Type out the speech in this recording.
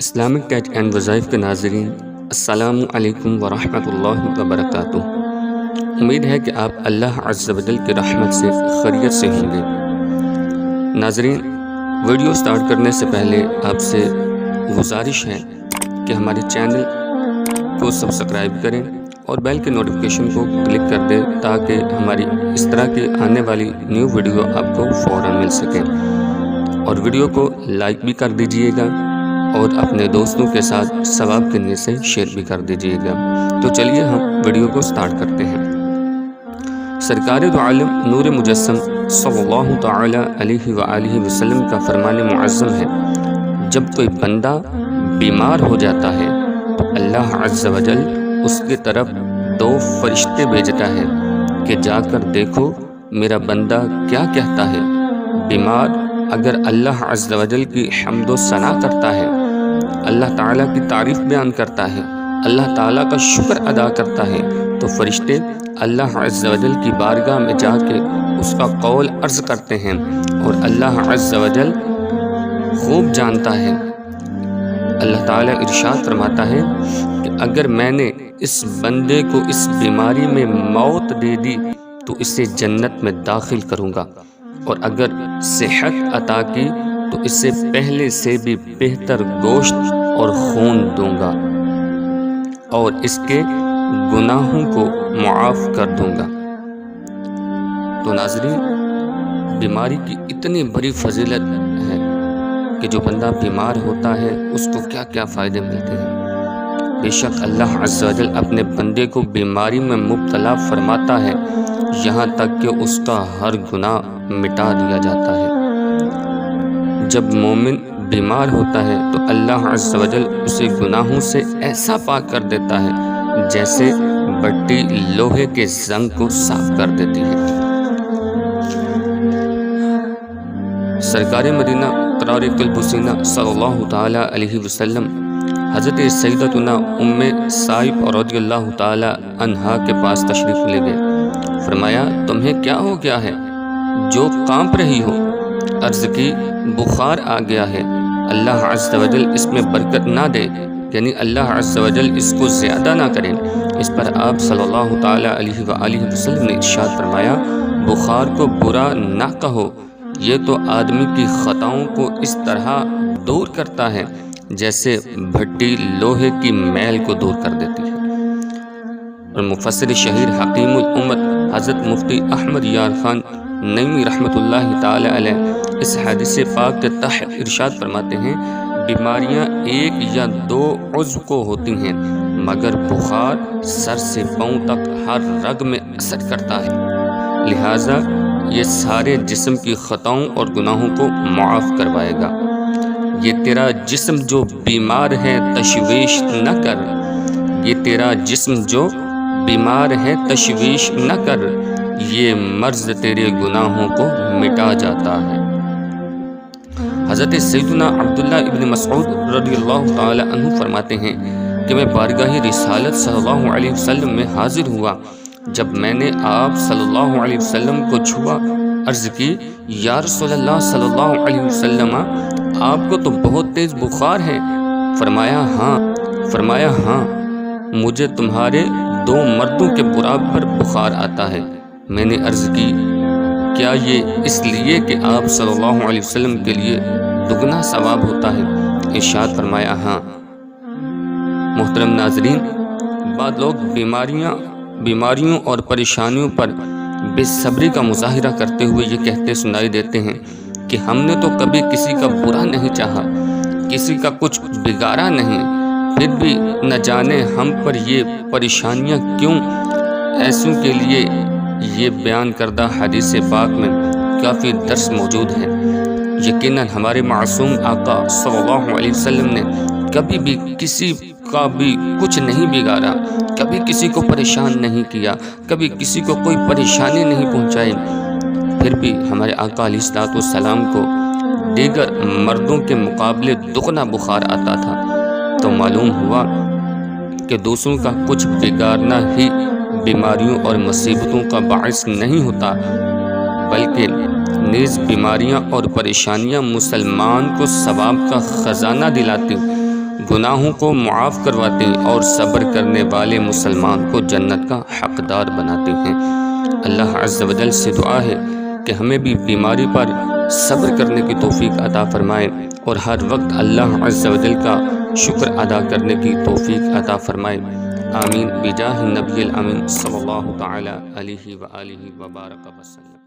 Islamic teach and وظائف کے ناظرین، السلام علیکم ورحمۃ اللہ وبرکاتہ۔ امید ہے کہ آپ اللہ عز و جل کی رحمت سے خیریت سے ہوں گے۔ ناظرین، ویڈیو سٹارٹ کرنے سے پہلے آپ سے گزارش ہے کہ ہمارے چینل کو سبسکرائب کریں اور بیل کے نوٹیفیکیشن کو کلک کر دیں تاکہ ہماری اس طرح کے آنے والی نیو ویڈیو آپ کو فوراً مل سکے، اور ویڈیو کو لائک بھی کر دیجئے گا اور اپنے دوستوں کے ساتھ ثواب کے نیت سے شیئر بھی کر دیجئے گا۔ تو چلیے ہم ویڈیو کو سٹارٹ کرتے ہیں۔ سرکار دو عالم نور مجسم صلی اللہ تعالی علیہ وآلہ وسلم کا فرمان معظم ہے، جب کوئی بندہ بیمار ہو جاتا ہے تو اللہ عز و جل اس کی طرف 2 فرشتے بھیجتا ہے کہ جا کر دیکھو میرا بندہ کیا کہتا ہے۔ بیمار اگر اللہ عز و جل کی حمد و ثنا کرتا ہے، اللہ تعالیٰ کی تعریف بیان کرتا ہے، اللہ تعالیٰ کا شکر ادا کرتا ہے، تو فرشتے اللہ عز و جل کی بارگاہ میں جا کے اس کا قول عرض کرتے ہیں، اور اللہ عز و جل خوب جانتا ہے۔ اللہ تعالیٰ ارشاد فرماتا ہے کہ اگر میں نے اس بندے کو اس بیماری میں موت دے دی تو اسے جنت میں داخل کروں گا، اور اگر صحت عطا کی تو اسے پہلے سے بھی بہتر گوشت اور خون دوں گا، اور اس کے گناہوں کو معاف کر دوں گا۔ تو ناظرین، بیماری کی اتنی بڑی فضیلت ہے کہ جو بندہ بیمار ہوتا ہے اس کو کیا کیا فائدے ملتے ہیں۔ بے شک اللہ عز و جل اپنے بندے کو بیماری میں مبتلا فرماتا ہے، یہاں تک کہ اس کا ہر گناہ مٹا دیا جاتا ہے۔ جب مومن بیمار ہوتا ہے تو اللہ عز و جل اسے گناہوں سے ایسا پاک کر دیتا ہے جیسے بٹی لوہے کے زنگ کو صاف کر دیتی ہے۔ سرکار مدینہ قرار قلب حسینہ صلی اللہ تعالی علیہ وسلم حضرت سیدتنا ام سائب رضی اللہ تعالی عنہا کے پاس تشریف لے گئے۔ فرمایا، تمہیں کیا ہو گیا ہے جو کانپ رہی ہو؟ عرض کی، بخار آ گیا ہے، اللہ عز و جل اس میں برکت نہ دے، یعنی اللہ عز و جل اس کو زیادہ نہ کریں۔ اس پر آپ صلی اللہ تعالی علیہ وآلہ وسلم نے ارشاد فرمایا، بخار کو برا نہ کہو، یہ تو آدمی کی خطاؤں کو اس طرح دور کرتا ہے جیسے بھٹی لوہے کی میل کو دور کر دیتی ہے۔ اور مفسر شہیر حکیم الامت حضرت مفتی احمد یار خان نعیمی رحمۃ اللہ تعالی علیہ اس حدیث پاک کے تحت ارشاد فرماتے ہیں، بیماریاں 1 یا 2 عضو کو ہوتی ہیں، مگر بخار سر سے پاؤں تک ہر رگ میں اثر کرتا ہے، لہٰذا یہ سارے جسم کی خطاؤں اور گناہوں کو معاف کروائے گا۔ یہ تیرا جسم جو بیمار ہے تشویش نہ کر، یہ تیرا جسم جو بیمار ہے تشویش نہ کر، یہ مرض تیرے گناہوں کو مٹا جاتا ہے۔ حضرت سیدنا عبداللہ ابن مسعود رضی اللہ تعالی عنہ فرماتے ہیں کہ میں بارگاہ رسالت صلی اللہ علیہ وسلم میں حاضر ہوا، جب میں نے آپ صلی اللہ علیہ وسلم کو چھوا، عرض کی، یا رسول اللہ صلی اللہ علیہ وسلم، آپ کو تو بہت تیز بخار ہے۔ فرمایا ہاں، مجھے تمہارے 2 مردوں کے برابر بخار آتا ہے۔ میں نے عرض کی، کیا یہ اس لیے کہ آپ صلی اللہ علیہ وسلم کے لیے دگنا ثواب ہوتا ہے؟ ارشاد فرمایا ہاں۔ محترم ناظرین، بعض لوگ بیماریوں اور پریشانیوں پر بے صبری کا مظاہرہ کرتے ہوئے یہ کہتے سنائی دیتے ہیں کہ ہم نے تو کبھی کسی کا برا نہیں چاہا، کسی کا کچھ بگاڑا نہیں، پھر بھی نہ جانے ہم پر یہ پریشانیاں کیوں۔ ایسوں کے لیے یہ بیان کردہ حدیث پاک میں کافی درس موجود ہے۔ یقیناً ہمارے معصوم آقا صلی اللہ علیہ وسلم نے کبھی بھی کسی کا بھی کچھ نہیں بگاڑا، کبھی کسی کو پریشان نہیں کیا، کبھی کسی کو کوئی پریشانی نہیں پہنچائی، پھر بھی ہمارے آقا علیہ الصلوۃ والسلام کو دیگر مردوں کے مقابلے دگنا بخار آتا تھا۔ تو معلوم ہوا کہ دوسروں کا کچھ بگاڑنا ہی بیماریوں اور مصیبتوں کا باعث نہیں ہوتا، بلکہ نیز بیماریاں اور پریشانیاں مسلمان کو ثواب کا خزانہ دلاتی، گناہوں کو معاف کرواتی اور صبر کرنے والے مسلمان کو جنت کا حقدار بناتی ہیں۔ اللہ عز و جل سے دعا ہے کہ ہمیں بھی بیماری پر صبر کرنے کی توفیق عطا فرمائے اور ہر وقت اللہ عز و جل کا شکر ادا کرنے کی توفیق عطا فرمائے۔ آمین بجاہ النبی الامین صلی اللہ تعالی علیہ وآلہ وبارک وسلم۔